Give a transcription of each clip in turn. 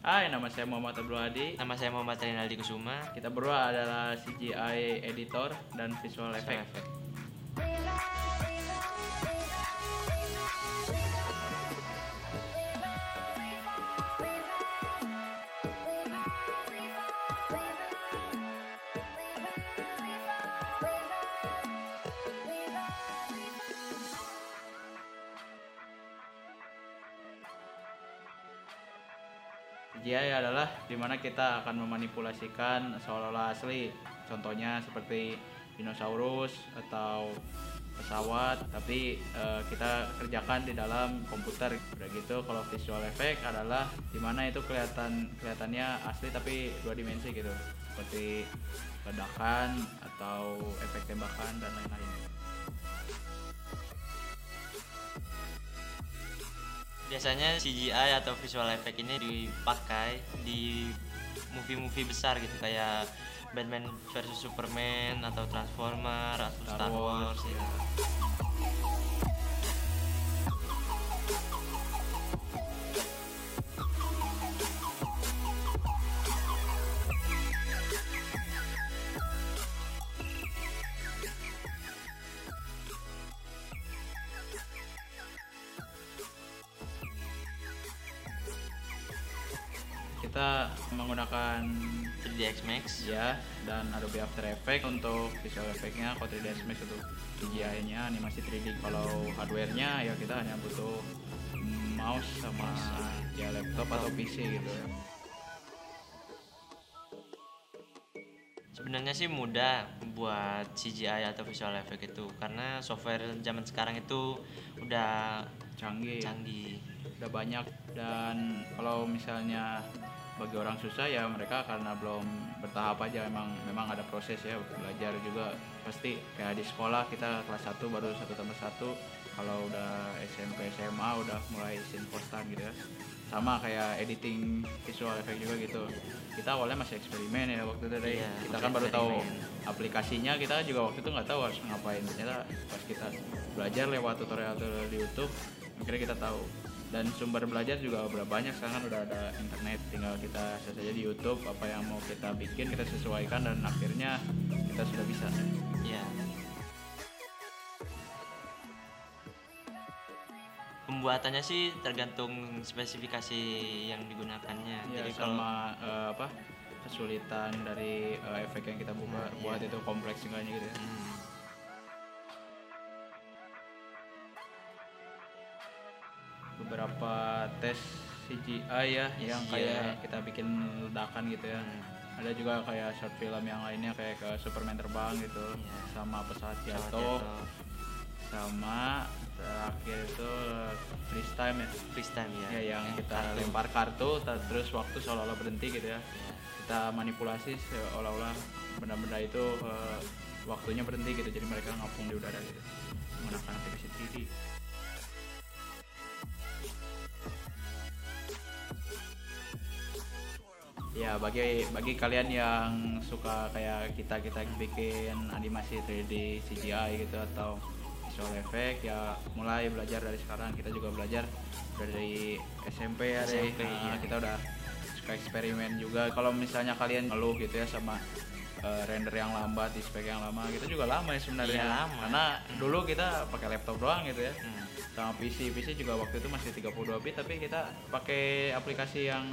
Hai, nama saya Muhammad Abdul Hadi. Nama saya Muhammad Rinaldi Kusuma. Kita berdua adalah CGI editor dan visual effect. CGI adalah dimana kita akan memanipulasikan seolah-olah asli. Contohnya seperti dinosaurus atau pesawat, tapi kita kerjakan di dalam komputer. Udah gitu, kalau visual effect adalah dimana itu kelihatannya asli tapi dua dimensi gitu, seperti ledakan atau efek tembakan dan lain-lain. Biasanya CGI atau visual effect ini dipakai di movie-movie besar gitu, kayak Batman versus Superman atau Transformer atau Star Wars ya. Kita menggunakan 3ds Max ya dan Adobe After Effects untuk visual effect-nya. Kalau 3ds Max untuk CGI-nya, animasi 3D. Kalau hardware-nya ya kita hanya butuh mouse sama ya laptop atau PC gitu. Sebenarnya sih mudah buat CGI atau visual effect itu, karena software zaman sekarang itu udah canggih, udah banyak. Dan kalau misalnya bagi orang susah ya mereka karena belum bertahap aja, memang ada proses ya belajar juga. Pasti kayak di sekolah kita kelas 1 baru 1+1, kalau udah SMP SMA udah mulai sin-postan gitu ya. Sama kayak editing visual effect juga gitu, kita awalnya masih eksperimen ya waktu itu deh. Kita kan baru tahu aplikasinya, kita juga waktu itu nggak tahu harus ngapain. Ternyata pas kita belajar lewat tutorial di YouTube akhirnya kita tahu. Dan sumber belajar juga udah banyak, sekarang udah ada internet, tinggal kita search aja di YouTube apa yang mau kita bikin, kita sesuaikan dan akhirnya kita sudah bisa. Ya. Pembuatannya sih tergantung spesifikasi yang digunakannya. Ya, jadi sama kesulitan dari efek yang kita buat itu kompleks enggaknya gitu ya. Beberapa tes CGI ya yang kayak kita bikin ledakan gitu ya. Ada juga kayak short film yang lainnya kayak ke Superman terbang gitu, sama pesawat jatuh, sama terakhir itu freeze time ya, yang kita lempar kartu terus waktu seolah-olah berhenti gitu ya. Kita manipulasi seolah-olah benda-benda itu waktunya berhenti gitu, jadi mereka ngapung di udara gitu menggunakan aplikasi 3D. Ya, bagi kalian yang suka kayak kita bikin animasi 3D CGI gitu atau visual effect, ya mulai belajar dari sekarang. Kita juga belajar dari SMP ya. Kita udah suka eksperimen juga. Kalau misalnya kalian ngeluh gitu ya sama render yang lambat, di spek yang lama, kita juga lama ya sebenarnya. Karena dulu kita pakai laptop doang gitu ya. Sama PC juga waktu itu masih 32 bit, tapi kita pakai aplikasi yang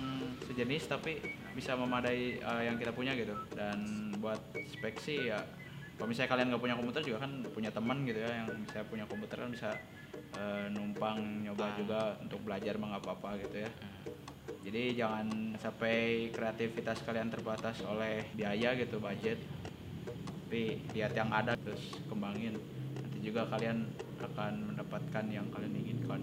sejenis tapi bisa memadai yang kita punya gitu. Dan buat spek sih ya, kalau misalnya kalian nggak punya komputer juga kan punya teman gitu ya yang bisa punya komputer, kan bisa numpang nyoba juga untuk belajar nggak apa-apa gitu ya. Jadi jangan sampai kreativitas kalian terbatas oleh biaya gitu, budget, tapi lihat yang ada terus kembangin, nanti juga kalian akan mendapatkan yang kalian inginkan.